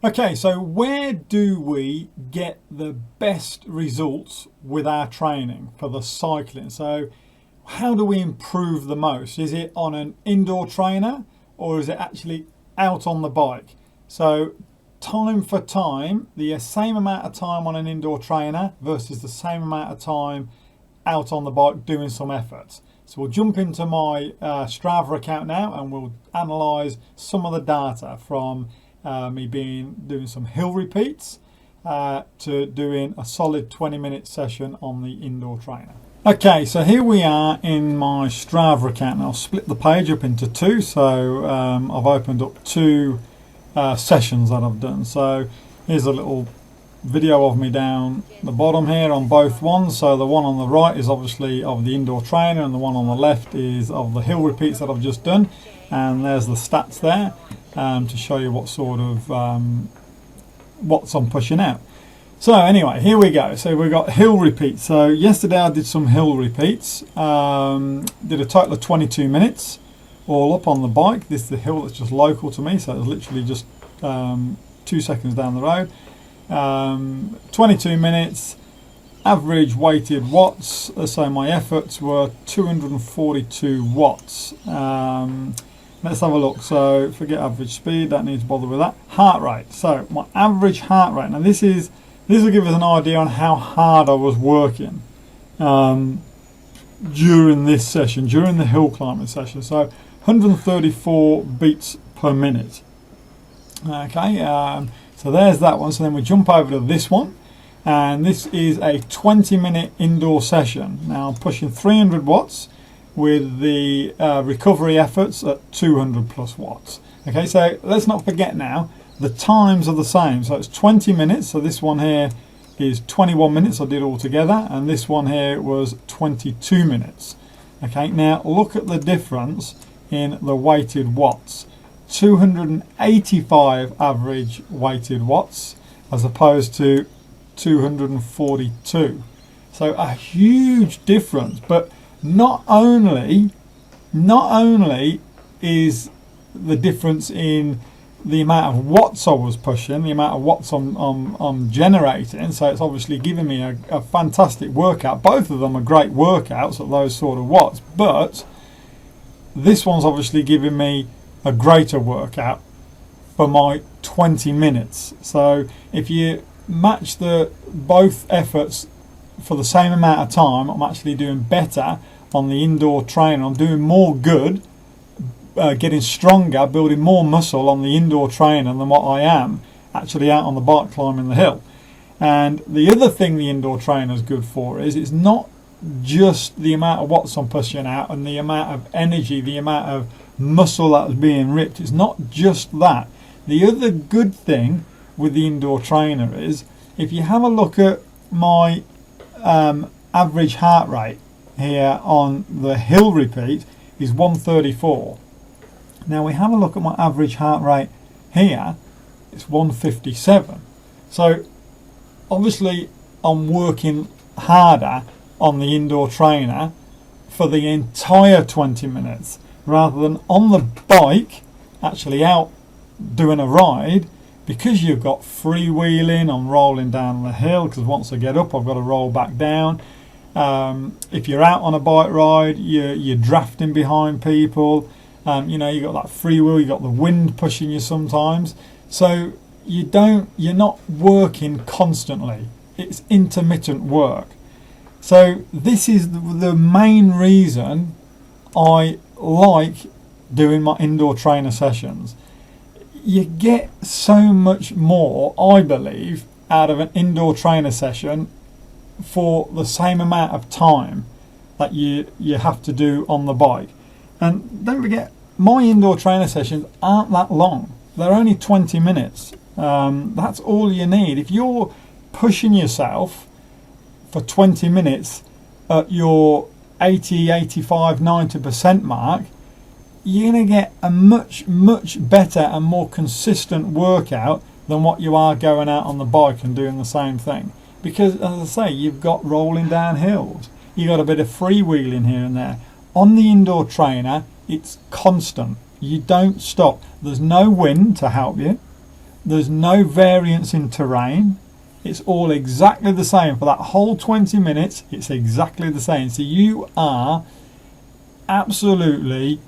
Okay, so where do we get the best results with our training for the cycling? So how do we improve the most? Is it on an indoor trainer or is it actually out on the bike? So time for time, the same amount of time on an indoor trainer versus the same amount of time out on the bike doing some effort. So we'll jump into my Strava account now and we'll analyse some of the data from me doing some hill repeats to doing a solid 20-minute session on the indoor trainer. Okay, so here we are in my Strava account, and I'll split the page up into two. So I've opened up two sessions that I've done. So here's a little video of me down the bottom here on both ones. So the one on the right is obviously of the indoor trainer and the one on the left is of the hill repeats that I've just done, and there's the stats there to show you what sort of what's I'm pushing out. So anyway, here we go. So we've got hill repeats. So yesterday I did some hill repeats, did a total of 22 minutes all up on the bike. This is the hill that's just local to me, so it's literally just 2 seconds down the road. 22 minutes, average weighted watts, so my efforts were 242 watts. Let's have a look. So forget average speed, don't need to bother with that. Heart rate. So my average heart rate, now this will give us an idea on how hard I was working during this session, during the hill climbing session. So 134 beats per minute. Okay, so there's that one. So then we jump over to this one, and this is a 20-minute indoor session. Now I'm pushing 300 watts with the recovery efforts at 200 plus watts. Okay, so let's not forget now, the times are the same. So it's 20 minutes. So this one here is 21 minutes I did all together, and this one here was 22 minutes. Okay, now look at the difference in the weighted watts. 285 average weighted watts as opposed to 242. So a huge difference. But not only is the difference in the amount of watts I was pushing, the amount of watts I'm generating, so it's obviously giving me a fantastic workout. Both of them are great workouts at those sort of watts, but this one's obviously giving me a greater workout for my 20 minutes. So if you match both efforts for the same amount of time, I'm actually doing better on the indoor trainer. I'm doing more good, getting stronger, building more muscle on the indoor trainer than what I am actually out on the bike climbing the hill. And the other thing the indoor trainer is good for is it's not just the amount of watts I'm pushing out and the amount of energy, the amount of muscle that's being ripped. It's not just that. The other good thing with the indoor trainer is if you have a look at my average heart rate here on the hill repeat is 134. Now we have a look at my average heart rate here, it's 157. So obviously I'm working harder on the indoor trainer for the entire 20 minutes rather than on the bike actually out doing a ride, because you've got freewheeling. I'm rolling down the hill because once I get up I've got to roll back down. If you're out on a bike ride, you're drafting behind people. You got that freewheel, you got the wind pushing you sometimes. So you're not working constantly. It's intermittent work. So this is the main reason I like doing my indoor trainer sessions. You get so much more, I believe, out of an indoor trainer session for the same amount of time that you have to do on the bike. And don't forget, my indoor trainer sessions aren't that long. They're only 20 minutes. That's all you need. If you're pushing yourself for 20 minutes at your 80, 85, 90% mark, you're going to get a much better and more consistent workout than what you are going out on the bike and doing the same thing. Because as I say, you've got rolling down hills, you've got a bit of freewheeling here and there. On the indoor trainer, it's constant. You don't stop. There's no wind to help you. There's no variance in terrain. It's all exactly the same for that whole 20 minutes. It's exactly the same. So you are absolutely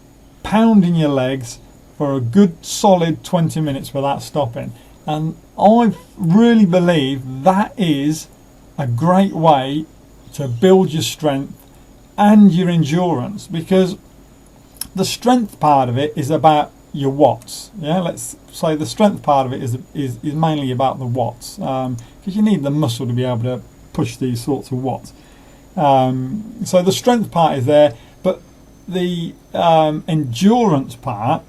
pounding your legs for a good solid 20 minutes without stopping. And I really believe that is a great way to build your strength and your endurance, because the strength part of it is about your watts. Yeah, let's say the strength part of it is mainly about the watts, because you need the muscle to be able to push these sorts of watts. So the strength part is there, but the endurance part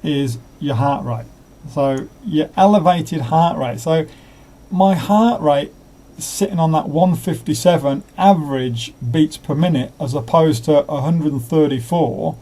is your heart rate. So your elevated heart rate. So my heart rate sitting on that 157 average beats per minute as opposed to 134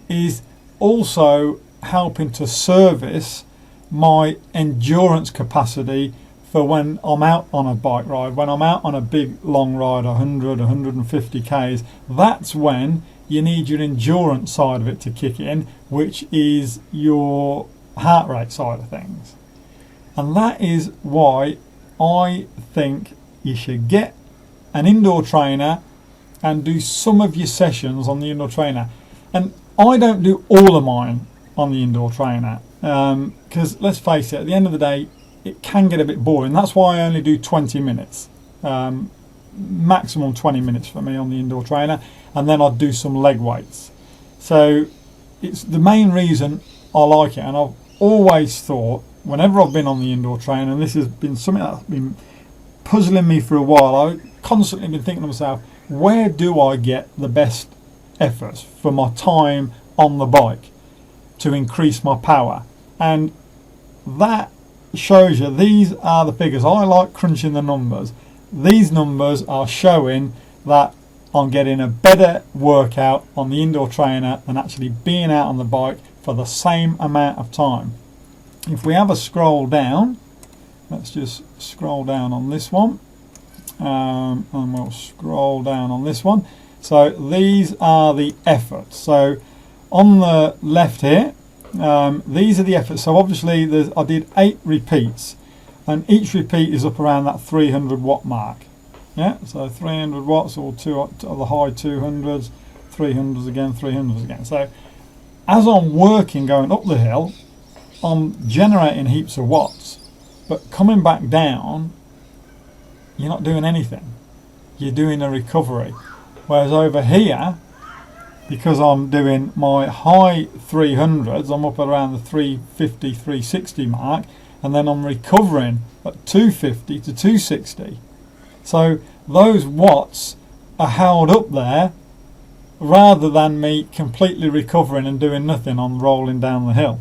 is also helping to service my endurance capacity for when I'm out on a bike ride, when I'm out on a big long ride, 100, 150 Ks. That's when you need your endurance side of it to kick in, which is your heart rate side of things. And that is why I think you should get an indoor trainer and do some of your sessions on the indoor trainer. And I don't do all of mine on the indoor trainer, because let's face it, at the end of the day it can get a bit boring. That's why I only do 20 minutes, maximum 20 minutes for me on the indoor trainer, and then I'll do some leg weights. So it's the main reason I like it. And I've always thought, whenever I've been on the indoor trainer, and this has been something that's been puzzling me for a while, I've constantly been thinking to myself, where do I get the best efforts for my time on the bike to increase my power? And that shows you, these are the figures. I like crunching the numbers. These numbers are showing that I'm getting a better workout on the indoor trainer than actually being out on the bike for the same amount of time. If we have a scroll down, let's just scroll down on this one, and we'll scroll down on this one. So these are the efforts. So on the left here, these are the efforts. So obviously I did 8 repeats, and each repeat is up around that 300 watt mark. Yeah, so 300 watts, or the high 200s, 300s again, 300s again. So as I'm working going up the hill, I'm generating heaps of watts, but coming back down, you're not doing anything. You're doing a recovery. Whereas over here, because I'm doing my high 300s, I'm up around the 350, 360 mark, and then I'm recovering at 250 to 260. So those watts are held up there rather than me completely recovering and doing nothing on rolling down the hill.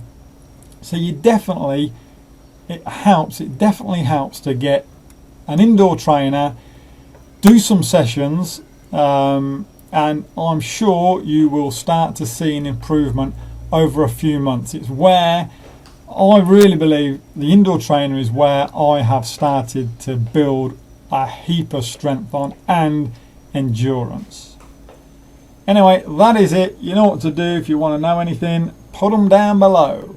So it definitely helps to get an indoor trainer, do some sessions, and I'm sure you will start to see an improvement over a few months. It's where I really believe the indoor trainer is where I have started to build a heap of strength on and endurance. Anyway, that is it. You know what to do. If you want to know anything, put them down below.